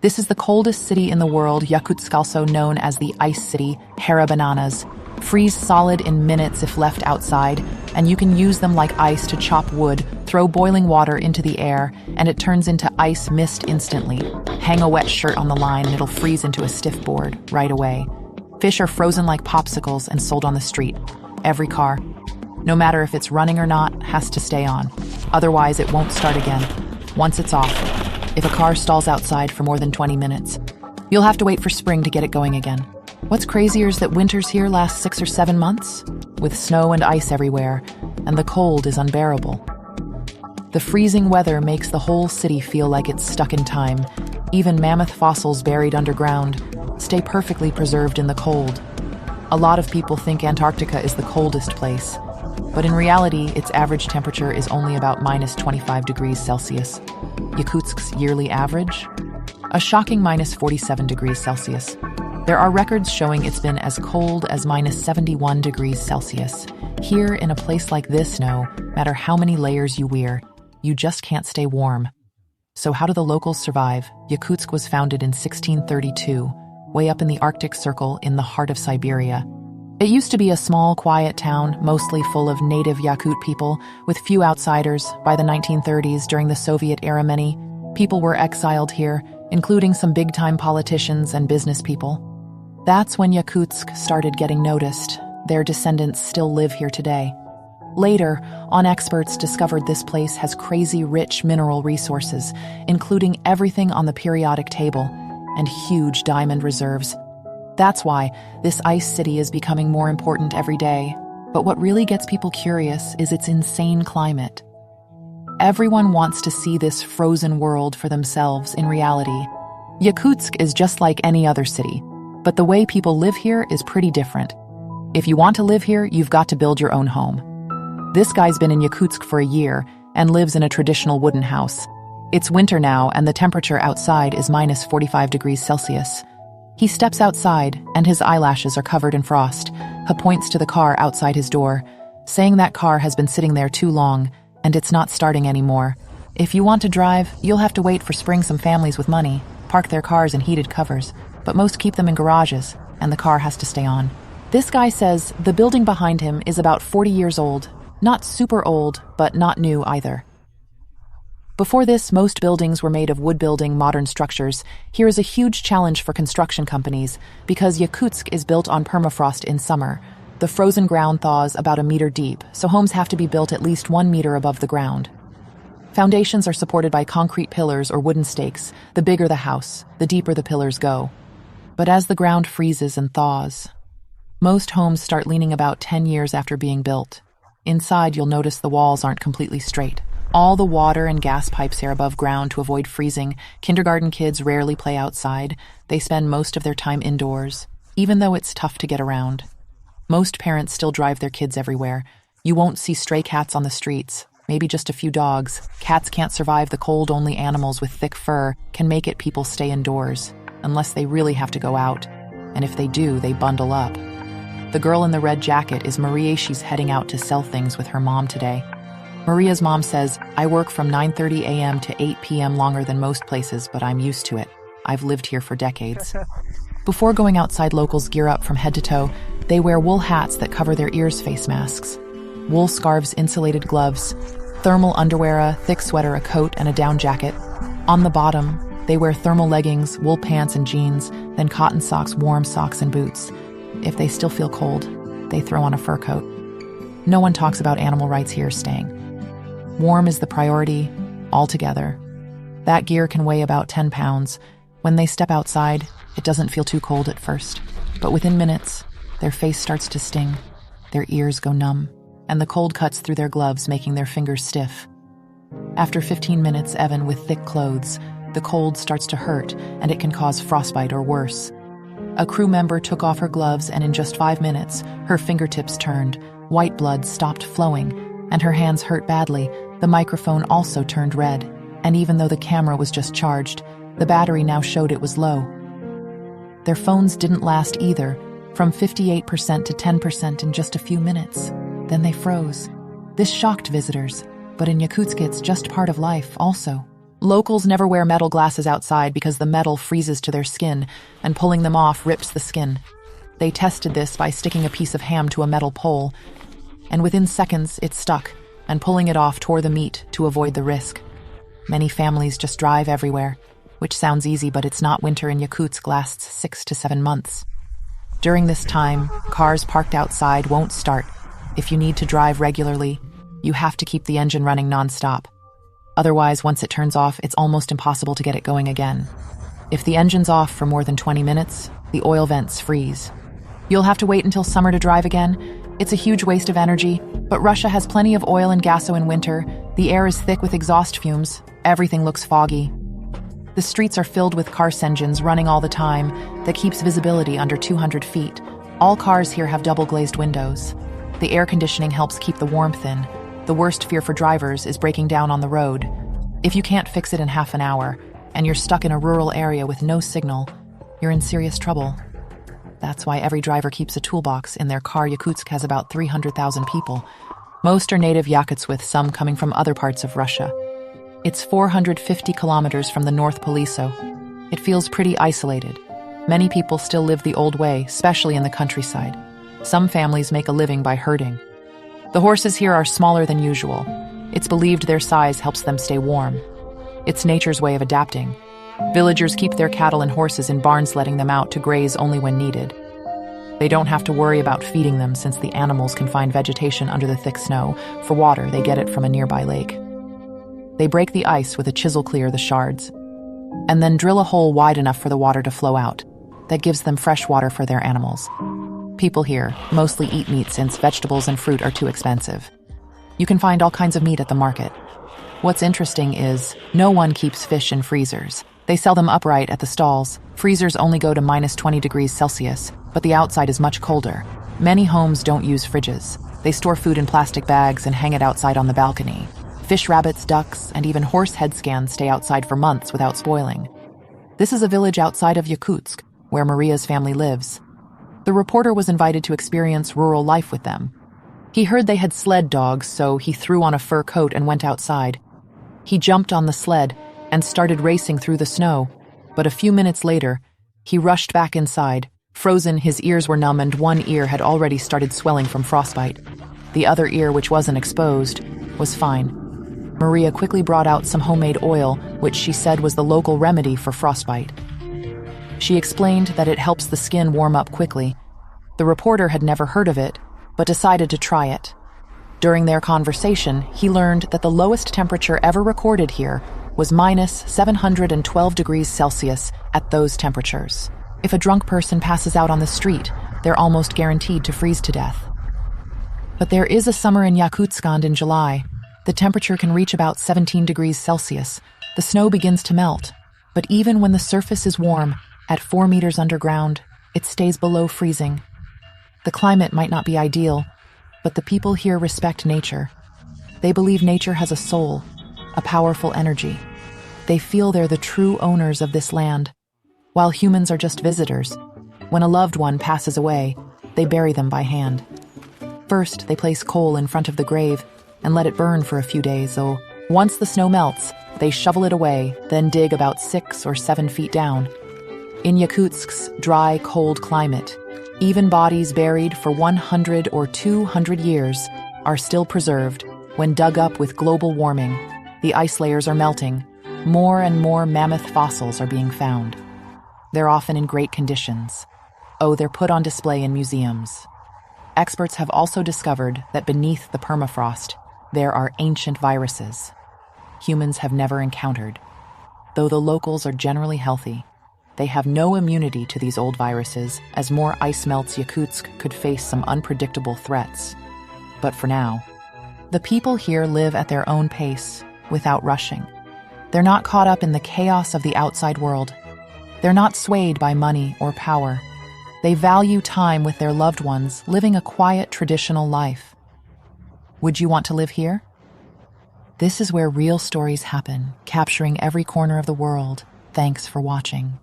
This is the coldest city in the world, Yakutsk, also known as the Ice City, Hera bananas. Freeze solid in minutes if left outside, and you can use them like ice to chop wood, throw boiling water into the air, and it turns into ice mist instantly. Hang a wet shirt on the line and it'll freeze into a stiff board right away. Fish are frozen like popsicles and sold on the street. Every car, no matter if it's running or not, has to stay on. Otherwise, it won't start again. Once it's off, if a car stalls outside for more than 20 minutes, you'll have to wait for spring to get it going again. What's crazier is that winters here last 6 or 7 months, with snow and ice everywhere, and the cold is unbearable. The freezing weather makes the whole city feel like it's stuck in time. Even mammoth fossils buried underground stay perfectly preserved in the cold. A lot of people think Antarctica is the coldest place, but in reality, its average temperature is only about minus 25 degrees Celsius. Yakutsk's yearly average? A shocking minus 47 degrees Celsius. There are records showing it's been as cold as minus 71 degrees Celsius. Here, in a place like this, no matter how many layers you wear, you just can't stay warm. So how do the locals survive? Yakutsk was founded in 1632, way up in the Arctic Circle in the heart of Siberia. It used to be a small, quiet town, mostly full of native Yakut people, with few outsiders. By the 1930s, during the Soviet era, many people were exiled here, including some big-time politicians and business people. That's when Yakutsk started getting noticed. Their descendants still live here today. Later on, experts discovered this place has crazy rich mineral resources, including everything on the periodic table, and huge diamond reserves. That's why this ice city is becoming more important every day. But what really gets people curious is its insane climate. Everyone wants to see this frozen world for themselves in reality. Yakutsk is just like any other city, but the way people live here is pretty different. If you want to live here, you've got to build your own home. This guy's been in Yakutsk for a year and lives in a traditional wooden house. It's winter now, and the temperature outside is minus 45 degrees Celsius. He steps outside, and his eyelashes are covered in frost. He points to the car outside his door, saying that car has been sitting there too long, and it's not starting anymore. If you want to drive, you'll have to wait for spring. Some families with money park their cars in heated covers, but most keep them in garages, and the car has to stay on. This guy says the building behind him is about 40 years old. Not super old, but not new either. Before this, most buildings were made of wood-building modern structures. Here is a huge challenge for construction companies because Yakutsk is built on permafrost in summer. The frozen ground thaws about 1 meter deep, so homes have to be built at least 1 meter above the ground. Foundations are supported by concrete pillars or wooden stakes. The bigger the house, the deeper the pillars go. But as the ground freezes and thaws, most homes start leaning about 10 years after being built. Inside, you'll notice the walls aren't completely straight. All the water and gas pipes are above ground to avoid freezing. Kindergarten kids rarely play outside. They spend most of their time indoors, even though it's tough to get around. Most parents still drive their kids everywhere. You won't see stray cats on the streets, maybe just a few dogs. Cats can't survive the cold. Only animals with thick fur can make it. People stay indoors, unless they really have to go out. And if they do, they bundle up. The girl in the red jacket is Maria. She's heading out to sell things with her mom today. Maria's mom says, "I work from 9:30 a.m. to 8 p.m. longer than most places, but I'm used to it. I've lived here for decades." Before going outside, locals gear up from head to toe. They wear wool hats that cover their ears, face masks, wool scarves, insulated gloves, thermal underwear, a thick sweater, a coat, and a down jacket. On the bottom, they wear thermal leggings, wool pants and jeans, then cotton socks, warm socks, and boots. If they still feel cold, they throw on a fur coat. No one talks about animal rights here. Staying warm is the priority altogether. That gear can weigh about 10 pounds. When they step outside, it doesn't feel too cold at first, but within minutes, their face starts to sting, their ears go numb, and the cold cuts through their gloves, making their fingers stiff. After 15 minutes, even with thick clothes, the cold starts to hurt, and it can cause frostbite or worse. A crew member took off her gloves, and in just 5 minutes, her fingertips turned, white blood stopped flowing, and her hands hurt badly. The microphone also turned red, and even though the camera was just charged, the battery now showed it was low. Their phones didn't last either, from 58% to 10% in just a few minutes. Then they froze. This shocked visitors, but in Yakutsk it's just part of life also. Locals never wear metal glasses outside because the metal freezes to their skin, and pulling them off rips the skin. They tested this by sticking a piece of ham to a metal pole, and within seconds it stuck, and pulling it off tore the meat to avoid the risk. Many families just drive everywhere, which sounds easy, but it's not. Winter in Yakutsk lasts 6 to 7 months. During this time, cars parked outside won't start. If you need to drive regularly, you have to keep the engine running nonstop. Otherwise, once it turns off, it's almost impossible to get it going again. If the engine's off for more than 20 minutes, the oil vents freeze. You'll have to wait until summer to drive again. It's a huge waste of energy, but Russia has plenty of oil and gaso in winter. The air is thick with exhaust fumes. Everything looks foggy. The streets are filled with car engines running all the time. That keeps visibility under 200 feet. All cars here have double-glazed windows. The air conditioning helps keep the warmth in. The worst fear for drivers is breaking down on the road. If you can't fix it in half an hour, and you're stuck in a rural area with no signal, you're in serious trouble. That's why every driver keeps a toolbox in their car. Yakutsk has about 300,000 people. Most are native Yakuts, with some coming from other parts of Russia. It's 450 kilometers from the North Pole, so it feels pretty isolated. Many people still live the old way, especially in the countryside. Some families make a living by herding. The horses here are smaller than usual. It's believed their size helps them stay warm. It's nature's way of adapting. Villagers keep their cattle and horses in barns, letting them out to graze only when needed. They don't have to worry about feeding them since the animals can find vegetation under the thick snow. For water, they get it from a nearby lake. They break the ice with a chisel, clear the shards, and then drill a hole wide enough for the water to flow out. That gives them fresh water for their animals. People here mostly eat meat since vegetables and fruit are too expensive. You can find all kinds of meat at the market. What's interesting is no one keeps fish in freezers. They sell them upright at the stalls. Freezers only go to minus 20 degrees Celsius, but the outside is much colder. Many homes don't use fridges. They store food in plastic bags and hang it outside on the balcony. Fish, rabbits, ducks, and even horse head scans stay outside for months without spoiling. This is a village outside of Yakutsk, where Maria's family lives. The reporter was invited to experience rural life with them. He heard they had sled dogs, so he threw on a fur coat and went outside. He jumped on the sled and started racing through the snow, but a few minutes later, he rushed back inside. Frozen, his ears were numb and one ear had already started swelling from frostbite. The other ear, which wasn't exposed, was fine. Maria quickly brought out some homemade oil, which she said was the local remedy for frostbite. She explained that it helps the skin warm up quickly. The reporter had never heard of it, but decided to try it. During their conversation, he learned that the lowest temperature ever recorded here was minus 712 degrees Celsius at those temperatures. If a drunk person passes out on the street, they're almost guaranteed to freeze to death. But there is a summer in Yakutsk, and in July. The temperature can reach about 17 degrees Celsius. The snow begins to melt, but even when the surface is warm, at 4 meters underground, it stays below freezing. The climate might not be ideal, but the people here respect nature. They believe nature has a soul, a powerful energy. They feel they're the true owners of this land. While humans are just visitors, when a loved one passes away, they bury them by hand. First, they place coal in front of the grave and let it burn for a few days, so once the snow melts, they shovel it away, then dig about 6 or 7 feet down. In Yakutsk's dry, cold climate, even bodies buried for 100 or 200 years are still preserved. When dug up with global warming, the ice layers are melting. More and more mammoth fossils are being found. They're often in great conditions. Oh, they're put on display in museums. Experts have also discovered that beneath the permafrost, there are ancient viruses humans have never encountered. Though the locals are generally healthy, they have no immunity to these old viruses. As more ice melts, Yakutsk could face some unpredictable threats. But for now, the people here live at their own pace, without rushing. They're not caught up in the chaos of the outside world. They're not swayed by money or power. They value time with their loved ones, living a quiet, traditional life. Would you want to live here? This is where real stories happen, capturing every corner of the world. Thanks for watching.